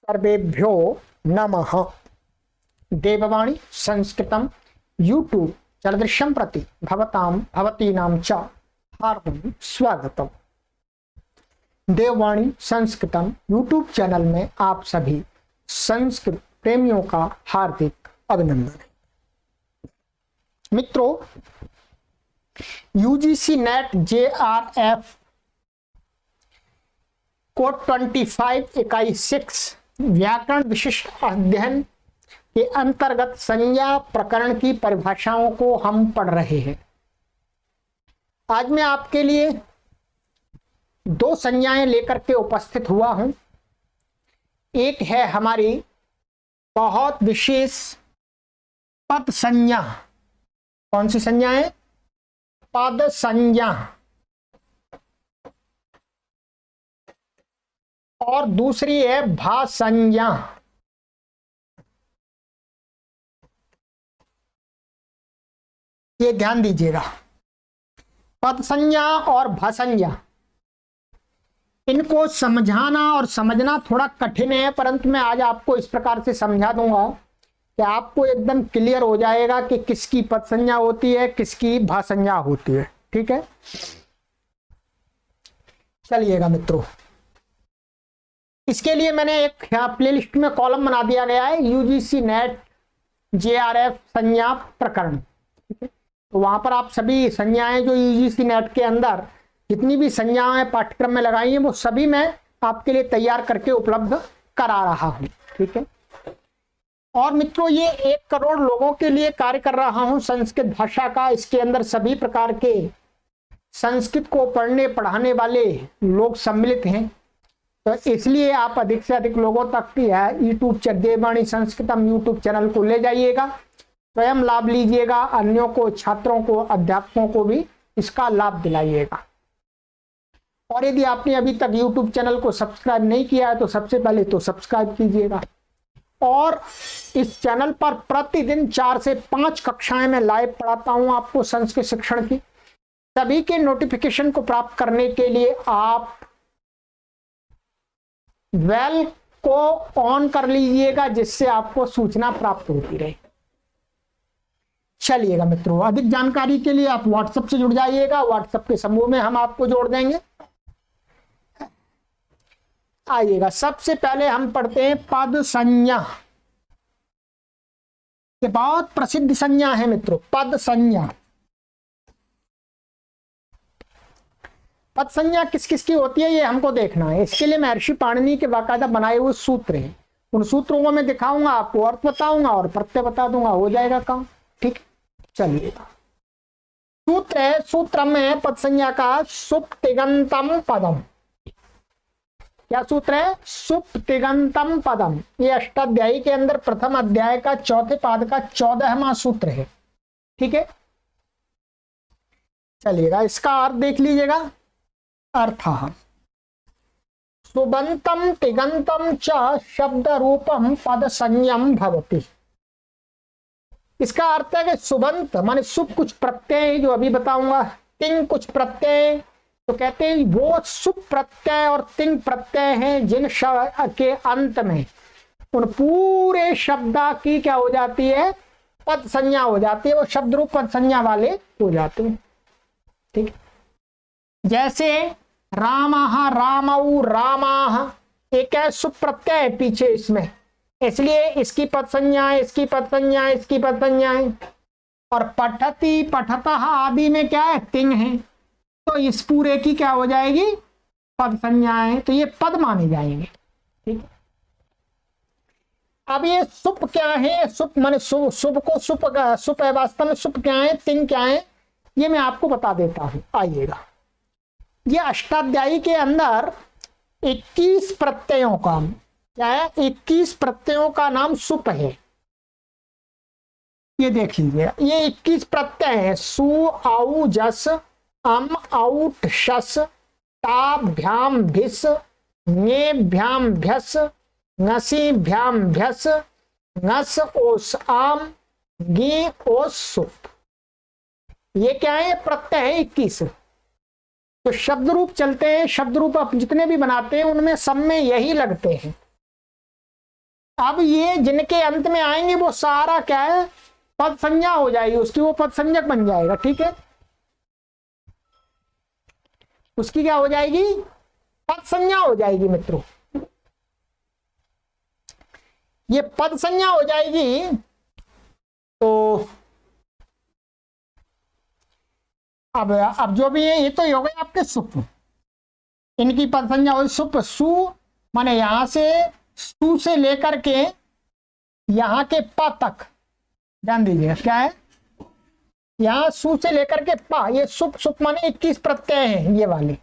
सर्वेभ्यो नमः। देववाणी संस्कृतम यूट्यूब चलदृश्यं प्रति भवतीनां च हार्दिकं स्वागतम। देववाणी संस्कृतम यूट्यूब चैनल में आप सभी संस्कृत प्रेमियों का हार्दिक अभिनंदन। मित्रों, यूजीसी नेट JRF कोड 25 इकाई 6 व्याकरण विशिष्ट अध्ययन के अंतर्गत संज्ञा प्रकरण की परिभाषाओं को हम पढ़ रहे हैं। आज मैं आपके लिए दो संज्ञाएं लेकर के उपस्थित हुआ हूं। एक है हमारी बहुत विशेष पद संज्ञा। कौन सी संज्ञा है? पद संज्ञा। और दूसरी है भा संज्ञा। ये ध्यान दीजिएगा, पद संज्ञा और भा संज्ञा, इनको समझाना और समझना थोड़ा कठिन है, परंतु मैं आज आपको इस प्रकार से समझा दूंगा कि आपको एकदम क्लियर हो जाएगा कि किसकी पद संज्ञा होती है, किसकी भा संज्ञा होती है। ठीक है, चलिएगा मित्रों। इसके लिए मैंने एक प्लेलिस्ट में कॉलम बना दिया गया है, यूजीसी नेट JRF संज्ञा प्रकरण। ठीक है, तो वहां पर आप सभी संज्ञाएं जो यूजीसी नेट के अंदर जितनी भी संज्ञाएं पाठ्यक्रम में लगाई हैं वो सभी मैं आपके लिए तैयार करके उपलब्ध करा रहा हूं। ठीक है, और मित्रों ये 1 करोड़ लोगों के लिए कार्य कर रहा हूं संस्कृत भाषा का। इसके अंदर सभी प्रकार के संस्कृत को पढ़ने पढ़ाने वाले लोग सम्मिलित हैं, तो इसलिए आप अधिक से अधिक लोगों तक यूट्यूब देववाणी संस्कृतम यूट्यूब चैनल को ले जाइएगा, स्वयं लाभ लीजिएगा, अन्यों को, छात्रों को, अध्यापकों को भी इसका लाभ दिलाइएगा। और यदि आपने अभी तक यूट्यूब चैनल को सब्सक्राइब नहीं किया है तो सबसे पहले तो सब्सक्राइब कीजिएगा। और इस चैनल पर प्रतिदिन 4 से 5 कक्षाएं मैं लाइव पढ़ाता हूं आपको संस्कृत शिक्षण की। सभी के नोटिफिकेशन को प्राप्त करने के लिए आप बेल को ऑन कर लीजिएगा, जिससे आपको सूचना प्राप्त होती रहे। चलिएगा मित्रों, अधिक जानकारी के लिए आप व्हाट्सएप से जुड़ जाइएगा, व्हाट्सएप के समूह में हम आपको जोड़ देंगे। आइएगा, सबसे पहले हम पढ़ते हैं पद संज्ञा। ये बहुत प्रसिद्ध संज्ञा है मित्रों, पद संज्ञा। पद संज्ञा किस किस की होती है ये हमको देखना है। इसके लिए महर्षि पाणिनि के बाकायदा बनाए हुए सूत्र हैं, उन सूत्रों को मैं दिखाऊंगा, आपको अर्थ बताऊंगा और प्रत्यय बता दूंगा, हो जाएगा काम। ठीक, चलिएगा। सूत्र है, सूत्र में पद संज्ञा का सुप्तिगंतम पदम। क्या सूत्र है? सुप्तिगंतम पदम। ये अष्टाध्यायी के अंदर प्रथम अध्याय का चौथे पाद का 14वां सूत्र है। ठीक है, चलिएगा, इसका अर्थ देख लीजिएगा। अर्थ सुबंतम तिगंतम च शब्द रूपम पद संज्ञम भवति। इसका अर्थ है कि सुबंत माने सुप कुछ प्रत्यय, जो अभी बताऊंगा, तिंग कुछ प्रत्यय, तो कहते हैं वो सुप प्रत्यय और तिंग प्रत्यय हैं जिन शब्द के अंत में उन पूरे शब्द की क्या हो जाती है? पद संज्ञा हो जाती है, वो शब्द रूप पद संज्ञा वाले हो जाते हैं। ठीक, जैसे रामः रामौ रामाः, एक है सुप प्रत्यय है पीछे इसमें, इसलिए इसकी पद संज्ञा है, इसकी पद संज्ञा है, इसकी पद संज्ञा है। और पठति पठतः आदि में क्या है? तिंग है, तो इस पूरे की क्या हो जाएगी? पद संज्ञा है, तो ये पद माने जाएंगे। ठीक, अब ये सुप क्या है? सुप माने सुप को सुप है, वास्तव में सुप क्या है, तिंग क्या है, ये मैं आपको बता देता हूं। आइएगा, ये अष्टाध्यायी के अंदर 21 प्रत्ययों का क्या है? 21 प्रत्ययों का नाम सुप है। ये देख लीजिए, ये 21 प्रत्यय है। सु औ जस अम औट शस ताभ्याम भिस ङेभ्याम भ्यस ङसीभ्याम भ्यस ङस ओस आम गी ओस सुप। ये क्या है? प्रत्यय है 21। तो शब्द रूप चलते हैं, शब्द रूप आप जितने भी बनाते हैं उनमें सब में यही लगते हैं। अब ये जिनके अंत में आएंगे वो सारा क्या है, पद संज्ञा हो जाएगी उसकी, वो पद संज्ञक बन जाएगा। ठीक है, उसकी क्या हो जाएगी, पद संज्ञा हो जाएगी मित्रों। ये पद संज्ञा हो जाएगी तो अब जो भी है ये तो हो गए आपके सुप, इनकी पद संज्ञा हो सुप। सु माने यहां से सु से लेकर के यहां के प तक, ध्यान दीजिएगा क्या है, यहां सु से लेकर के पा, ये सुप सुप माने 21 प्रत्यय हैं ये वाले।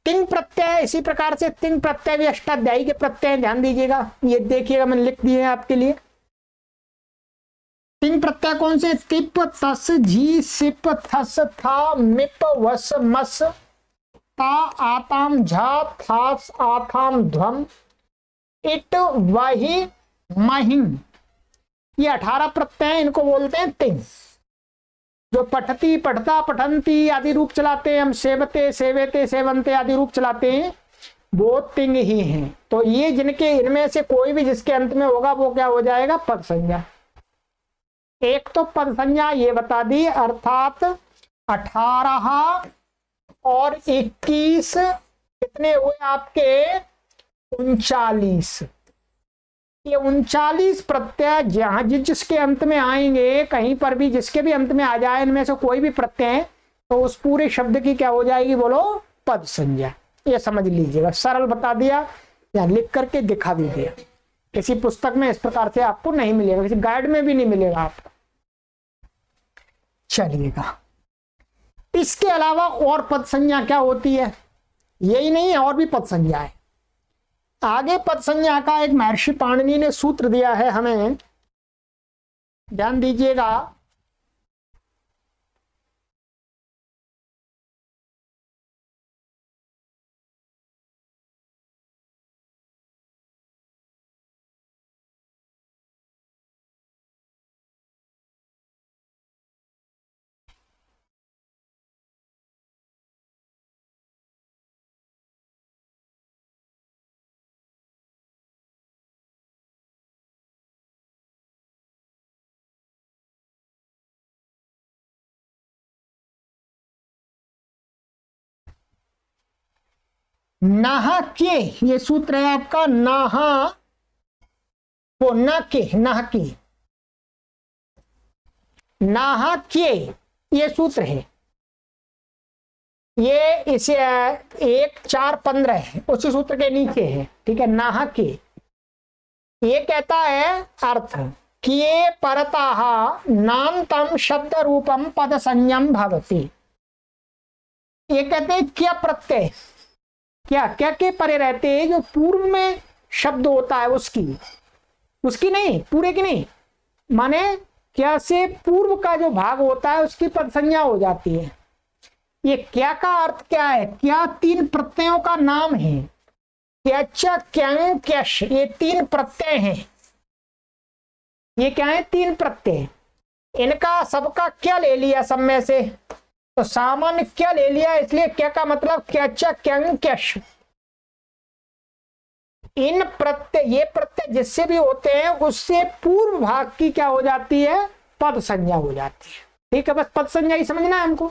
तिंग प्रत्यय इसी प्रकार से, तिंग प्रत्यय भी अष्टाध्यायी के प्रत्यय, ध्यान दीजिएगा, ये देखिएगा मैंने लिख दिए हैं आपके लिए। तिंग प्रत्यय कौन से, तिप तस झी सिप थस था मिप वस मस ता आताम झा थास आथाम ध्वम इट वही महिम, ये 18 प्रत्यय, इनको बोलते हैं तिंग। जो पठती पठता पठंती आदि रूप चलाते हैं हम, सेवते सेवेते सेवंते आदि रूप चलाते हैं, वो तिंग ही हैं। तो ये जिनके इनमें से कोई भी जिसके अंत में होगा वो क्या हो जाएगा, पद संज्ञा। एक तो पद संज्ञा ये बता दी, अर्थात 18 और 21 कितने हुए आपके, 39। ये 39 प्रत्यय जहां जिसके अंत में आएंगे, कहीं पर भी जिसके भी अंत में आ जाए इनमें से कोई भी प्रत्यय, तो उस पूरे शब्द की क्या हो जाएगी, बोलो पद संज्ञा। ये समझ लीजिएगा, सरल बता दिया, या लिख करके दिखा भी दिया। किसी पुस्तक में इस प्रकार से आपको नहीं मिलेगा, किसी गाइड में भी नहीं मिलेगा आपको। चलिएगा, इसके अलावा और पद संज्ञा क्या होती है, यही नहीं है और भी पद संज्ञा है। आगे पद संज्ञा का एक महर्षि पाणिनि ने सूत्र दिया है हमें, ध्यान दीजिएगा। नाहा के, ये सूत्र है आपका, नाहा को न के, नाह के, नाहा के, ये सूत्र है। ये इसे 1-4-15 है, उसी सूत्र के नीचे है। ठीक है, नाह के ये कहता है अर्थ किए परतः नान्तम शब्द रूपम पद संज्ञम भवति। ये कहते हैं क्या प्रत्यय, क्या क्या के परे रहते हैं, जो पूर्व में शब्द होता है उसकी नहीं, पूरे की नहीं, माने क्या से पूर्व का जो भाग होता है उसकी पद संज्ञा हो जाती है। ये क्या का अर्थ क्या है, क्या 3 प्रत्ययों का नाम है, क्यच क्यं क्यश, ये 3 प्रत्यय हैं। ये क्या है, 3 प्रत्यय, इनका सबका क्या ले लिया सब में से, तो सामान्य क्या ले लिया, इसलिए क्या का मतलब क्यच क्यं क्यश। इन प्रत्यय, ये प्रत्यय जिससे भी होते हैं उससे पूर्व भाग की क्या हो जाती है, पद संज्ञा हो जाती है। ठीक है, बस पद संज्ञा ही समझना है हमको।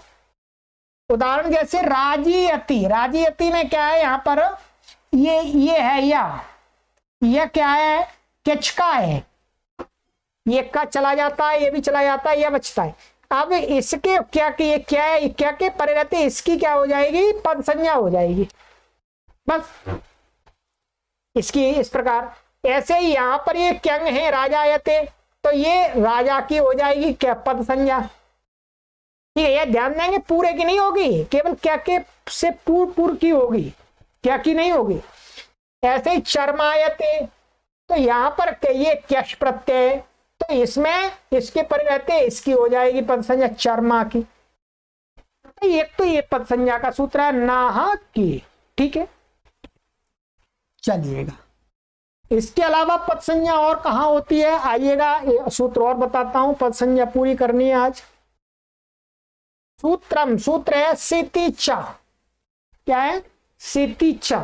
उदाहरण जैसे राजी अति, राजी अति में क्या है, यहाँ पर ये है, यह क्या है, किचका है, ये का चला जाता है, ये भी चला जाता है, यह बचता है। अब इसके क्या कि ये क्या है, क्या के परे रहते, इसकी क्या हो जाएगी, पद संज्ञा हो जाएगी। बस इसकी इस प्रकार। ऐसे ही यहां पर ये क्यंग है राजायते, तो ये राजा की हो जाएगी क्या, पद संज्ञा। ठीक है, ये ध्यान देंगे, पूरे की नहीं होगी, केवल क्या के से पूर्व की होगी, क्या की नहीं होगी। ऐसे ही चरमायते, तो यहां पर ये क्यश प्रत्यय, तो इसमें इसके परे रहते इसकी हो जाएगी पद संज्ञा चरमा की। एक तो ये पद संज्ञा का सूत्र है नाहा की। ठीक है, चलिएगा, इसके अलावा पद संज्ञा और कहां होती है, आइएगा सूत्र और बताता हूं, पद संज्ञा पूरी करनी है आज। सूत्रम, सूत्र है सितिचा, क्या है, सितिचा।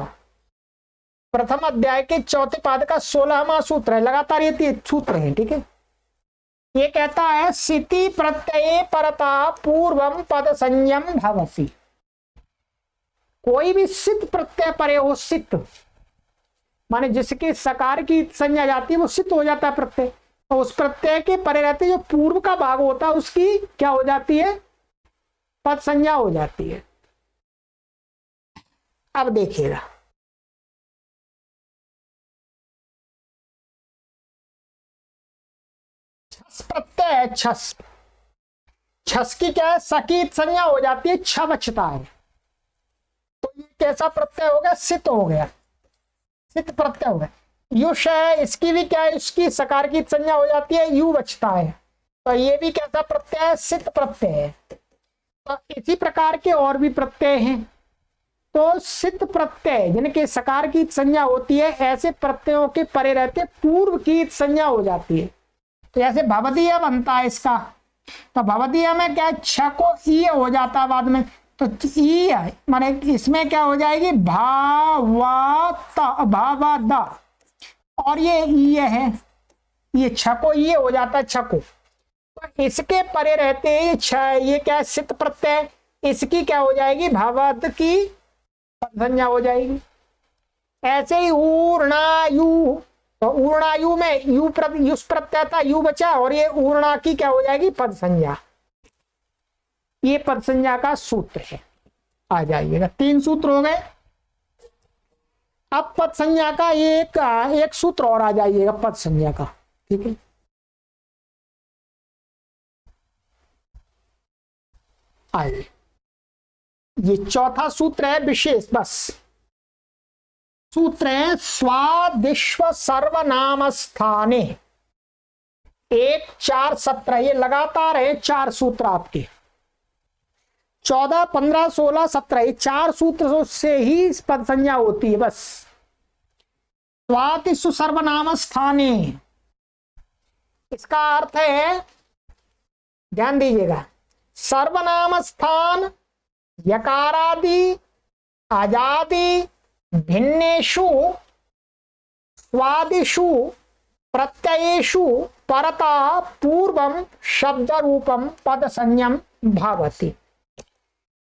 प्रथम अध्याय के चौथे पाद का 16वां सूत्र है, लगातार ये 3 सूत्र हैं, ठीक है। ये कहता है सिति प्रत्यय परता पूर्वम पद संयम भवसी। कोई भी सित प्रत्यय परे हो, सित माने जिसके सकार की संज्ञा जाती है वो सित हो जाता है प्रत्यय, और उस प्रत्यय के परे रहते जो पूर्व का भाग होता है उसकी क्या हो जाती है, पद संज्ञा हो जाती है। अब देखिएगा, छस प्रत्यय है, छस, छस की क्या है, सकीत संज्ञा हो जाती है, छ बचता है, तो ये कैसा प्रत्यय हो गया, सित हो गया, सित प्रत्यय हो गया। युष है, इसकी भी क्या है, इसकी सकार की संज्ञा हो जाती है, यू बचता है, तो ये भी कैसा प्रत्यय है, सित प्रत्यय है। तो इसी प्रकार के और भी प्रत्यय हैं, तो सित प्रत्यय जिनके सकार की संज्ञा होती है, ऐसे प्रत्ययों के परे रहते पूर्व की संज्ञा हो जाती है। तो जैसे भवदीय बनता है इसका, तो भवदीय में क्या, छ को ई हो जाता है बाद में, तो ई माने इसमें क्या हो जाएगी, भावद, और ये ई है, ये छ को ई हो जाता है, छ को, तो इसके परे रहते हैं छ, ये क्या है, सित प्रत्यय, इसकी क्या हो जाएगी, भावद की संज्ञा हो जाएगी। ऐसे ही ऊर्णायु, तो ऊर्णायु में युस प्रत्यय था, यू बचा, और ये ऊर्णा की क्या हो जाएगी, पद संज्ञा। ये पद संज्ञा का सूत्र है, आ जाइएगा, 3 सूत्र हो गए। अब पद संज्ञा का एक सूत्र और आ जाइएगा पद संज्ञा का, ठीक है। आइए, ये चौथा सूत्र है विशेष, बस सूत्र है स्वादिश्व सर्वनाम स्थाने, 1, 4, 17, ये लगातार है 4 सूत्र आपके, 14, 15, 16, 17, ये 4 सूत्र से ही पद संज्ञा होती है। बस स्वादिश्व सर्वनाम स्थाने, इसका अर्थ है, ध्यान दीजिएगा, सर्वनाम स्थान यकारादि अजादि भिन्नेषु स्वादिषु प्रत्ययेषु परतः पूर्वम शब्द रूपम पद संज्ञम भवति।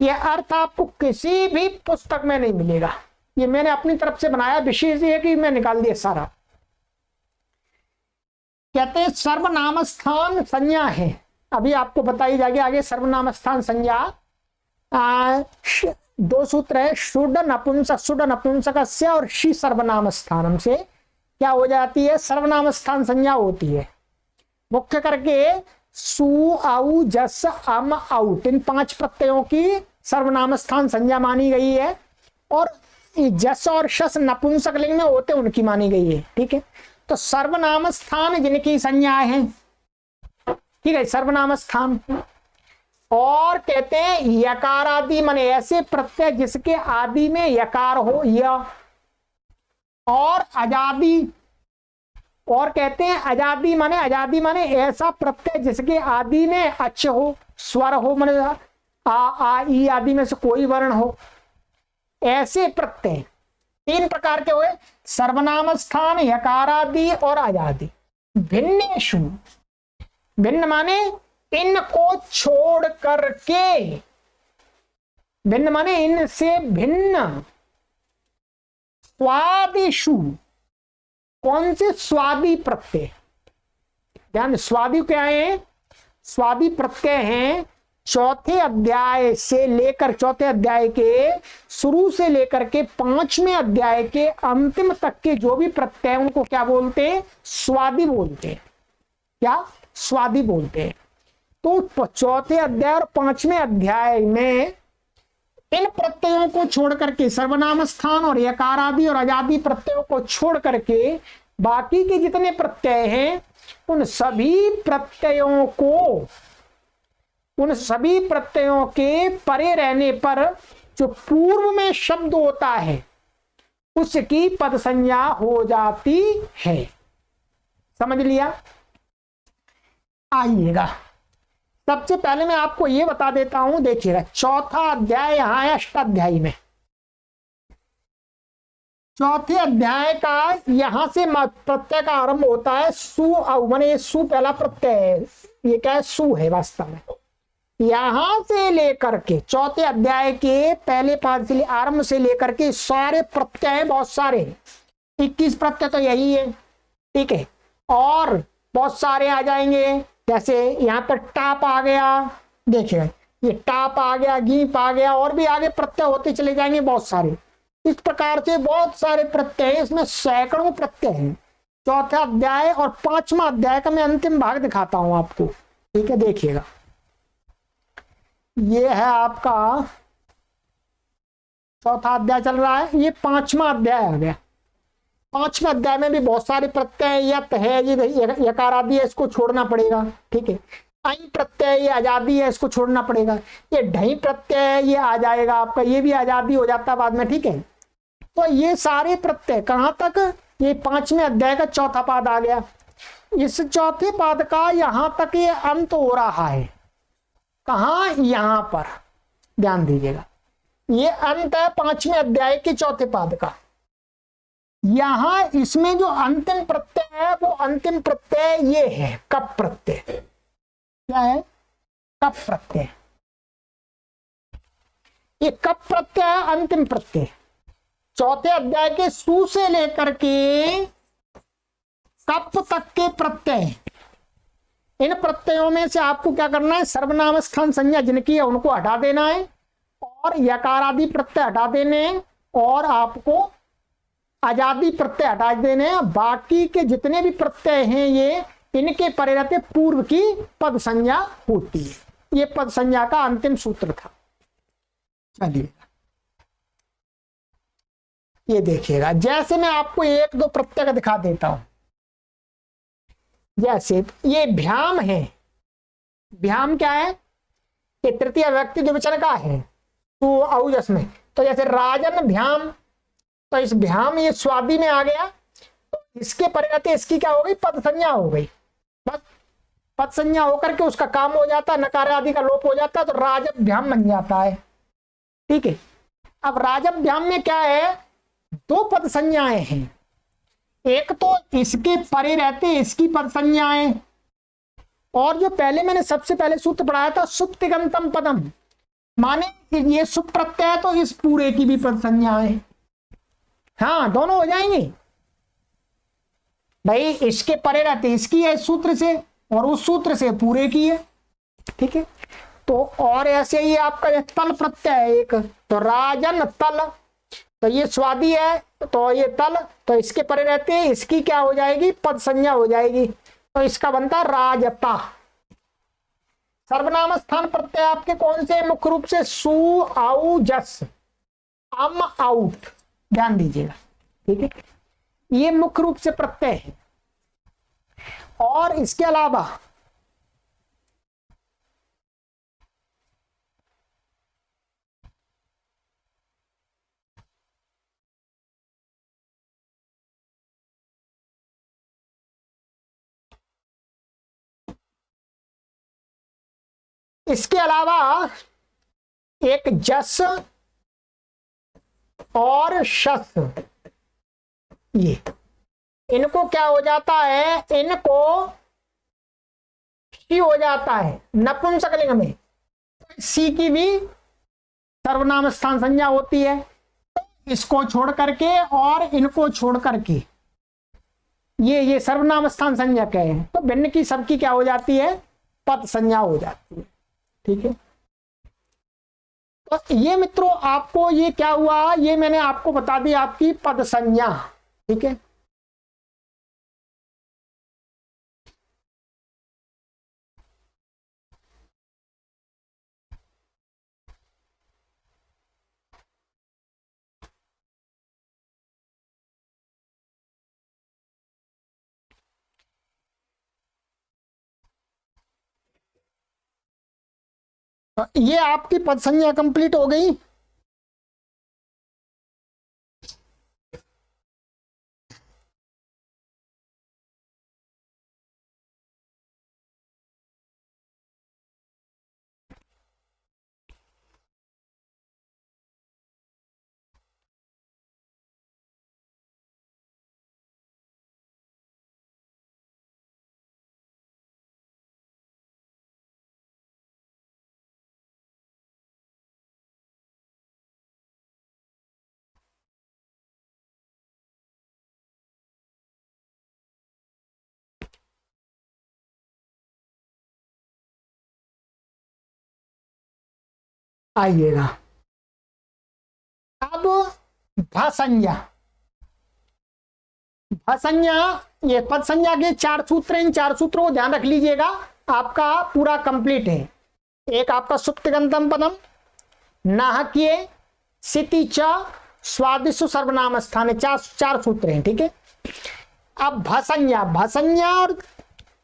यह अर्थ आपको किसी भी पुस्तक में नहीं मिलेगा, ये मैंने अपनी तरफ से बनाया, विशेष ये कि मैं निकाल दिया सारा। कहते हैं सर्वनाम स्थान संज्ञा है, अभी आपको बताई जाएगी आगे। सर्वनाम स्थान संज्ञा 2 सूत्र है, शुड नपुंसक और शी सर्वनाम स्थानम से क्या हो जाती है, सर्वनाम स्थान संज्ञा होती है। मुख्य करके सु आउ जस अम आउट, इन 5 प्रत्ययों की सर्वनाम स्थान संज्ञा मानी गई है, और जस और शस नपुंसक लिंग में होते उनकी मानी गई है, ठीक है। तो सर्वनाम स्थान जिनकी संज्ञाएं हैं, ठीक है, सर्वनाम स्थान। और कहते हैं यकार आदि, माने ऐसे प्रत्यय जिसके आदि में यकार हो, य, और अजादि, और कहते हैं अजादि माने ऐसा प्रत्यय जिसके आदि में अच्छ हो, स्वर हो, माने आ ई आदि में से कोई वर्ण हो, ऐसे प्रत्यय 3 प्रकार के हुए, सर्वनाम स्थान, यकारादि और अजादि। भिन्नेषु, भिन्न माने इनको छोड़ करके, भिन्न माने इनसे भिन्न, स्वादिषु, कौन से स्वादि प्रत्यय, ध्यान, स्वादि क्या है, स्वादि प्रत्यय हैं चौथे अध्याय से लेकर, चौथे अध्याय के शुरू से लेकर के 5वें अध्याय के अंतिम तक के जो भी प्रत्यय उनको क्या बोलते हैं, स्वादि बोलते हैं। क्या, स्वादि बोलते हैं। तो चौथे अध्याय और 5वें अध्याय में इन प्रत्ययों को छोड़ करके, सर्वनाम स्थान और यकार आदि और अजादि प्रत्ययों को छोड़ करके बाकी के जितने प्रत्यय हैं, उन सभी प्रत्ययों के परे रहने पर जो पूर्व में शब्द होता है उसकी पद संज्ञा हो जाती है। समझ लिया? आइएगा, सबसे पहले मैं आपको यह बता देता हूं, देखिएगा चौथा अध्याय यहां है अष्टाध्यायी में, चौथे अध्याय का यहां से प्रत्यय का आरंभ होता है। सु औ माने ये सु पहला प्रत्यय है, ये क्या है, सु है वास्तव में। यहां से लेकर के चौथे अध्याय के पहले पाद से आरंभ से लेकर के सारे प्रत्यय हैं, बहुत सारे 21 प्रत्यय तो यही है, ठीक है। और बहुत सारे आ जाएंगे, जैसे यहाँ पर टाप आ गया, देखिए ये टाप आ गया, गीप आ गया, और भी आगे प्रत्यय होते चले जाएंगे बहुत सारे। इस प्रकार से बहुत सारे प्रत्यय हैं, इसमें सैकड़ों प्रत्यय हैं। चौथा अध्याय और पांचवा अध्याय का मैं अंतिम भाग दिखाता हूं आपको, ठीक है, देखिएगा। ये है आपका चौथा अध्याय चल रहा है, ये पांचवा अध्याय आ गया। पांचवें अध्याय में भी बहुत सारे प्रत्यय, यत है, ये यकार आदि है, इसको छोड़ना पड़ेगा, ठीक है। आई प्रत्यय, ये आजादी है, इसको छोड़ना पड़ेगा। ये ढई प्रत्यय, ये आ जाएगा आपका, ये भी आजादी हो जाता है बाद में, ठीक है। तो ये सारे प्रत्यय कहां तक, ये पांचवें अध्याय का चौथा पाद आ गया। इस चौथे पाद का यहां तक ये अंत हो रहा है, कहां, यहां पर ध्यान दीजिएगा, ये अंत है पांचवें अध्याय के चौथे पाद का। यहां इसमें जो अंतिम प्रत्यय है वो अंतिम प्रत्यय ये है कप प्रत्यय। क्या है, कप प्रत्यय। ये कप प्रत्यय है अंतिम प्रत्यय। चौथे अध्याय के सु से लेकर के कप तक के प्रत्यय, इन प्रत्ययों में से आपको क्या करना है, सर्वनाम स्थान संज्ञा जिनकी है उनको हटा देना है, और यकार आदि प्रत्यय हटा देने हैं, और आपको आजादी प्रत्यय हटा देने हैं। बाकी के जितने भी प्रत्यय हैं ये, इनके परे रहते पूर्व की पद संज्ञा होती है। ये पद संज्ञा का अंतिम सूत्र था। चलिए ये देखिएगा, जैसे मैं आपको एक दो प्रत्यय का दिखा देता हूं। जैसे ये भ्याम है, भ्याम क्या है, ये तृतीय व्यक्ति द्विवचन का है तो औजस में। तो जैसे राजन भ्याम, तो इस भ्याम ये स्वादी में आ गया, तो इसके परिणति इसकी क्या हो गई, पद संज्ञा हो गई। बस पद संज्ञा होकर के उसका काम हो जाता है, नकार आदि का लोप हो जाता है, तो राजब भ्याम बन जाता है, ठीक है। अब राजब भ्याम में क्या है, दो पद संज्ञाएं हैं। एक तो इसके परे रहते इसकी पद संज्ञाएं, और जो पहले मैंने सबसे पहले सूत्र पढ़ाया था सुप्तिगंतम पदम, माने ये सुप प्रत्यय है तो इस पूरे की भी पद संज्ञाएं। हाँ, दोनों हो जाएंगे भाई, इसके परे रहते इसकी है सूत्र से, और उस सूत्र से पूरे की है, ठीक है। तो और ऐसे ही आपका तल प्रत्यय है एक, तो राजन तल, तो ये स्वादी है, तो ये तल, तो इसके परे रहते हैं इसकी क्या हो जाएगी, पद संज्ञा हो जाएगी, तो इसका बनता राजता। सर्वनाम स्थान प्रत्यय आपके कौन से, मुख्य रूप से सु आउ जस अम आउट, ध्यान दीजिएगा, ठीक है। ये मुख्य रूप से प्रत्यय है। और इसके अलावा एक जस और शस, ये इनको क्या हो जाता है, इनको सी हो जाता है नपुंसकलिंग में, सी की भी सर्वनाम स्थान संज्ञा होती है। तो इसको छोड़ करके और इनको छोड़ करके ये सर्वनाम स्थान संज्ञा क्या है, तो भिन्न की सबकी क्या हो जाती है, पद संज्ञा हो जाती है, ठीक है। तो ये मित्रों आपको ये क्या हुआ, ये मैंने आपको बता दी आपकी पद संज्ञा, ठीक है। तो ये आपकी पद संज्ञा कंप्लीट हो गई। आइएगा अब भसंज्ञा। भसंज्ञा, ये पद संज्ञा के 4 सूत्र हैं, इन 4 सूत्रों को ध्यान रख लीजिएगा, आपका पूरा कंप्लीट है। एक आपका सुप्तिगंतम पदम, नाहकीय, सिति च, स्वादिष्ट सर्वनाम स्थान, 4 सूत्र हैं, ठीक है। अब भसंज्ञा, भसंज्ञा और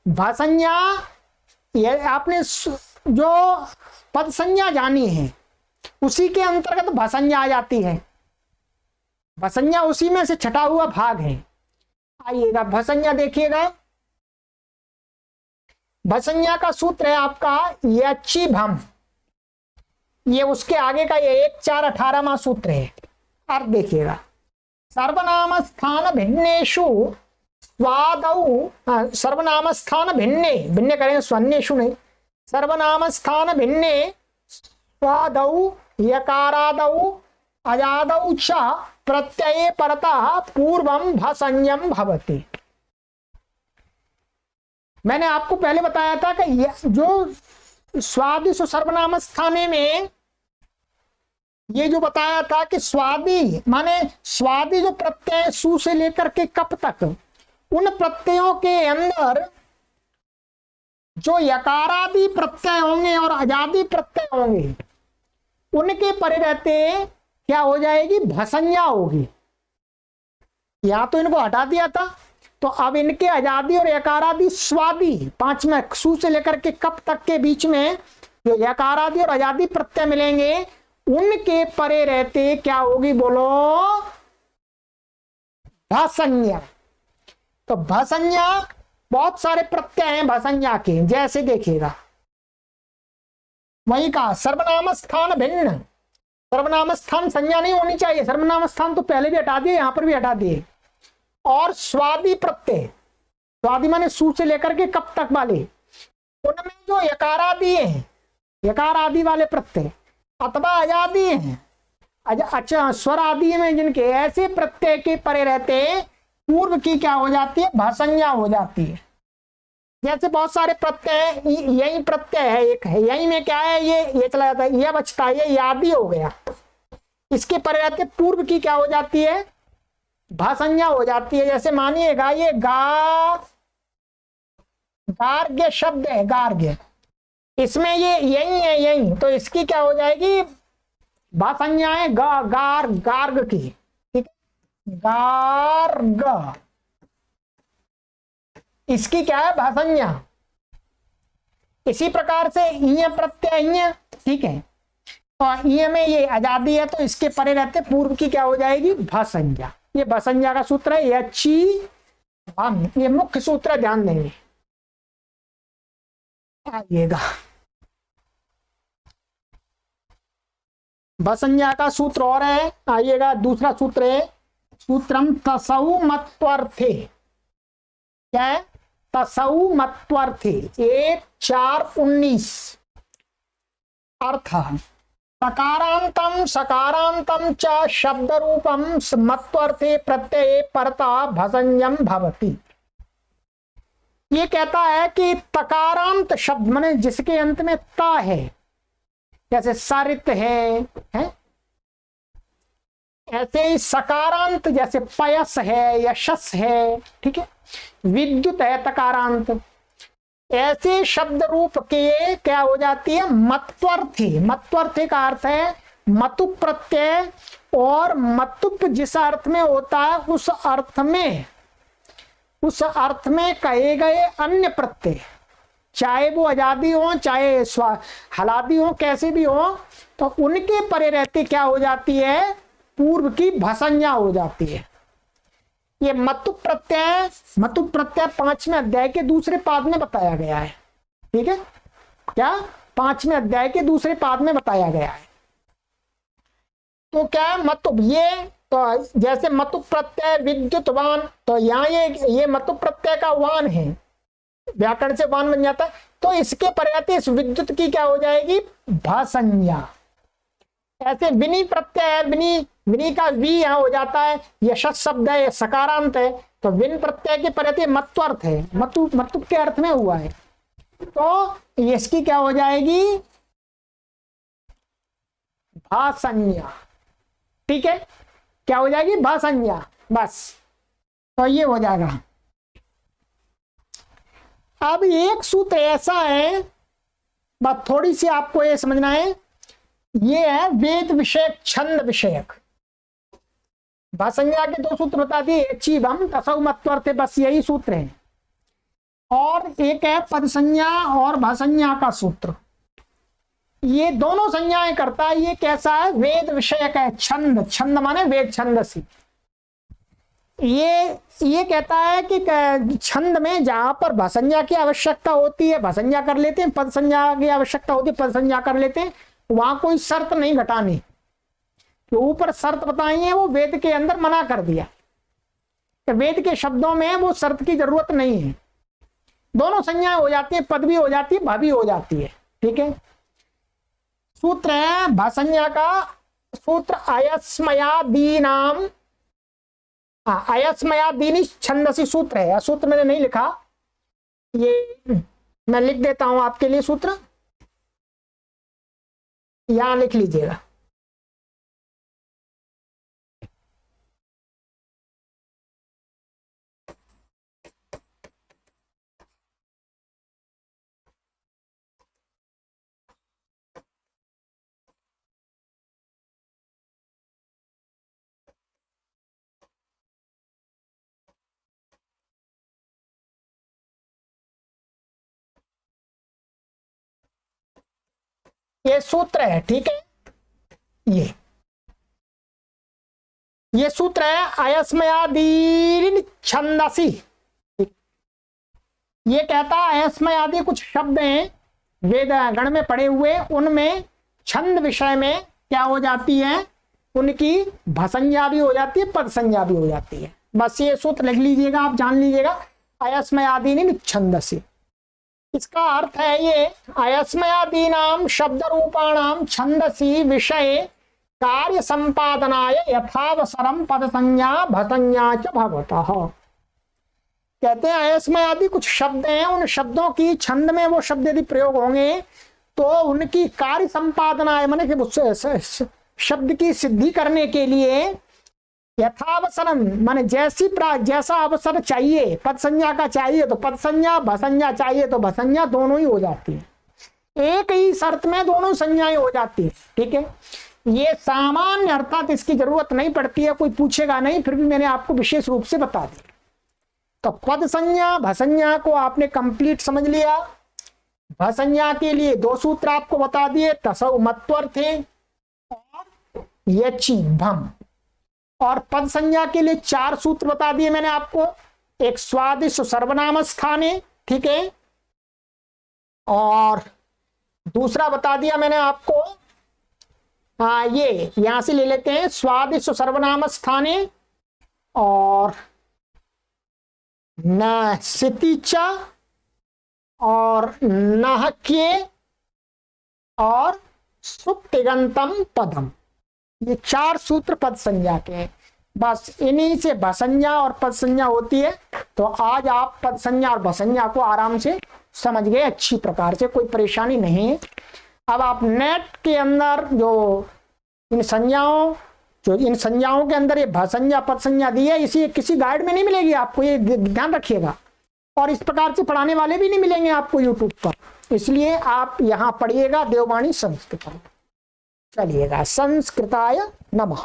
भसंज्ञा, ये आपने जो पद संज्ञा जानी है उसी के अंतर्गत भसंज्ञा आ जाती है। भसंज्ञा उसी में से छटा हुआ भाग है। आइएगा भसंज्ञा देखिएगा। भसंज्ञा का सूत्र है आपका यच्छि भम, ये उसके आगे का ये 1 4 18वां सूत्र है। अर्थ देखिएगा, सर्वनाम स्थान भिन्नेषु स्वादौ, सर्वनाम स्थान भिन्ने, भिन्ने करेंगे स्वन्येषु नहीं, सर्वनाम स्थान भिन्ने स्वादौ यकारादौ अजादौ च प्रत्यये परतः पूर्वम भसंज्ञम भवति। मैंने आपको पहले बताया था कि जो स्वादिष्ट सर्वनाम स्थाने में ये जो बताया था कि स्वादी माने स्वादी जो प्रत्यय सु से लेकर के कप तक, उन प्रत्ययों के अंदर जो यकारादि प्रत्यय होंगे और अजादि प्रत्यय होंगे उनके परे रहते क्या हो जाएगी, भसंज्ञा होगी। या तो इनको हटा दिया था, तो अब इनके अजादि और यकारादि स्वादी 5 में सु से लेकर के कप तक के बीच में जो यकारादि और अजादि प्रत्यय मिलेंगे उनके परे रहते क्या होगी, बोलो, भसंज्ञा। तो भसंज्ञा बहुत सारे प्रत्यय हैं भसंज्ञा के, जैसे देखिएगा वही कहा सर्वनाम स्थान भिन्न, सर्वनाम स्थान संज्ञा नहीं होनी चाहिए, सर्वनाम स्थान तो पहले भी हटा दिए, यहां पर भी हटा दिए। और स्वादी प्रत्यय, स्वादी माने सु से लेकर के कब तक वाले, उनमें जो यकारादि हैं, यकार आदि वाले प्रत्यय अथवा अजादि हैं, अच्छा स्वर आदि में जिनके ऐसे प्रत्यय के परे रहते पूर्व की क्या हो जाती है, भसंज्ञा हो जाती है। जैसे बहुत सारे प्रत्यय, यही प्रत्यय है, एक है यही में क्या है, ये चला जाता है, यह बचता है, ये आदि हो गया, इसके परे रहते पूर्व की क्या हो जाती है, भसंज्ञा हो जाती है। जैसे मानिएगा ये गार्ग्य शब्द है, गार्ग्य, इसमें ये यही है, यही, तो इसकी क्या हो जाएगी, भसंज्ञा है गार्ग की, ठीक है, गार्ग, इसकी क्या है, भसंज्ञा। इसी प्रकार से ईय प्रत्यय, ठीक है, और ईय में ये आजादी है तो इसके परे रहते पूर्व की क्या हो जाएगी, भसंज्ञा। ये भसंज्ञा का सूत्र है, यच्छि भम, ये मुख्य सूत्र, ध्यान देंगे। आइएगा भसंज्ञा का सूत्र और है, आइएगा दूसरा सूत्र है, सूत्रम तसौ मत्वर्थे, क्या है, तसौ मत्वर्थे 1 4 19 अर्थ सकारांतम सकारांतम च शब्द रूपम मत्वर्थे प्रत्यये परता भसंज्ञम भवति। ये कहता है कि तकारांत शब्द माने जिसके अंत में ता है, जैसे सरित है, ऐसे ही सकारांत जैसे पयस है, यशस है, ठीक है, विद्युत है तकारांत, ऐसे शब्द रूप के क्या हो जाती है, मत्वर्थी। मत्वर्थी का अर्थ है मतु प्रत्यय, और मतुप जिस अर्थ में होता है उस अर्थ में कहे गए अन्य प्रत्यय, चाहे वो आजादी हो चाहे हलादी हो, कैसे भी हो, तो उनके परे रहते क्या हो जाती है, पूर्व की भसंज्ञा हो जाती है। ये मतु प्रत्यय 5वें अध्याय के दूसरे पाद में बताया गया है, ठीक है, क्या 5वें अध्याय के दूसरे पाद में बताया गया है। तो क्या मतु, ये तो जैसे मतु प्रत्यय विद्युतवान, तो यहाँ ये मतु प्रत्यय का वान है, व्याकरण से वान बन जाता है, तो इसके पर्याप्त इस विद्युत की क्या हो जाएगी, भसंज्ञा। ऐसे विनी प्रत्यय है, विनी का वी यहाँ हो जाता है, यशस शब्द है, सकारांत है, तो विन प्रत्यय के पर्याप्त मत्वर्थ है, मतु के अर्थ में हुआ है, तो इसकी क्या हो जाएगी, भासंज्ञा। ठीक है, क्या हो जाएगी? भासंज्ञा। बस, तो ये हो जाएगा। अब एक सूत्र ऐसा है, बात थोड़ी सी आपको ये समझना है, ये है वेद विषयक छंद विषयक। भासंज्ञा के दो सूत्र बता दिए, चीबम तसौ मत्वर्थे, बस यही सूत्र है। और एक है पद संज्ञा और भासंज्ञा का सूत्र, ये दोनों संज्ञाएं करता है। ये कैसा है? वेद विषयक है। छंद, छंद माने वेद छंदसी। ये कहता है कि छंद में जहां पर भासंज्ञा की आवश्यकता होती है भासंज्ञा कर लेते हैं, पद संज्ञा की आवश्यकता होती है पद संज्ञा कर लेते हैं, वहां कोई शर्त नहीं घटानी। जो ऊपर शर्त बताई है वो वेद के अंदर मना कर दिया, तो वेद के शब्दों में वो शर्त की जरूरत नहीं है। दोनों संज्ञाएं हो जाती है, पद भी हो जाती है, भा भी हो जाती है। ठीक है, सूत्र है भासंज्ञा का सूत्र अयस्मयादीनाम, अयस्मयादीनि छंदसी सूत्र है। सूत्र मैंने नहीं लिखा, ये मैं लिख देता हूं आपके लिए। सूत्र यहां लिख लीजिएगा। ये सूत्र है। ठीक है, ये सूत्र है अयस्मयादीन छंदसी। ये कहता है अयस्मयादि कुछ शब्द हैं वेद गण में पढ़े हुए, उनमें छंद विषय में क्या हो जाती है? उनकी भासंज्ञा भी हो जाती है, पद संज्ञा भी हो जाती है। बस ये सूत्र लिख लीजिएगा, आप जान लीजिएगा, अयस्मयादीन छंदसी। इसका अर्थ है ये अयस्मयादीनाम शब्द रूपाणाम छंदसी विषय कार्य संपादनाय यथावसरम पद संज्ञा भसंज्ञा च भवतः। कहते हैं अयस्मयादि कुछ शब्द हैं, उन शब्दों की छंद में वो शब्द यदि प्रयोग होंगे तो उनकी कार्य संपादनाय माने शब्द की सिद्धि करने के लिए यथावसरम माने जैसा अवसर चाहिए, पद संज्ञा का चाहिए तो पद संज्ञा, भसंज्ञा चाहिए तो भसंज्ञा, दोनों ही हो जाती है। एक ही शर्त में दोनों संज्ञाएं हो जाती है। ठीक है, ये सामान्य अर्थात इसकी जरूरत नहीं पड़ती है, कोई पूछेगा नहीं, फिर भी मैंने आपको विशेष रूप से बता दिया। तो पद संज्ञा भसंज्ञा को आपने कंप्लीट समझ लिया। भसंज्ञा के लिए दो सूत्र आपको बता दिए, तसौ मत्वर्थे और यचिभम। और पद संज्ञा के लिए चार सूत्र बता दिए मैंने आपको, एक स्वादिष्ट सर्वनाम स्थाने, ठीक है, और दूसरा बता दिया मैंने आपको, ये यहां से ले लेते हैं, स्वादिष्ट सर्वनाम स्थाने और न सितिचा और नहक्ये और सुप्तिगंतम पदम। ये चार सूत्र पद संज्ञा के हैं। बस इन्हीं से भसंज्ञा और पद संज्ञा होती है। तो आज आप पद संज्ञा और भसंज्ञा को आराम से समझ गए अच्छी प्रकार से, कोई परेशानी नहीं है। अब आप नेट के अंदर जो इन संज्ञाओं के अंदर ये भसंज्ञा पद संज्ञा दी है, इसी किसी गाइड में नहीं मिलेगी आपको, ये ध्यान रखिएगा। और इस प्रकार से पढ़ाने वाले भी नहीं मिलेंगे आपको यूट्यूब पर, इसलिए आप यहाँ पढ़िएगा देववाणी संस्कृत। चलिएगा, संस्कृताय नमः।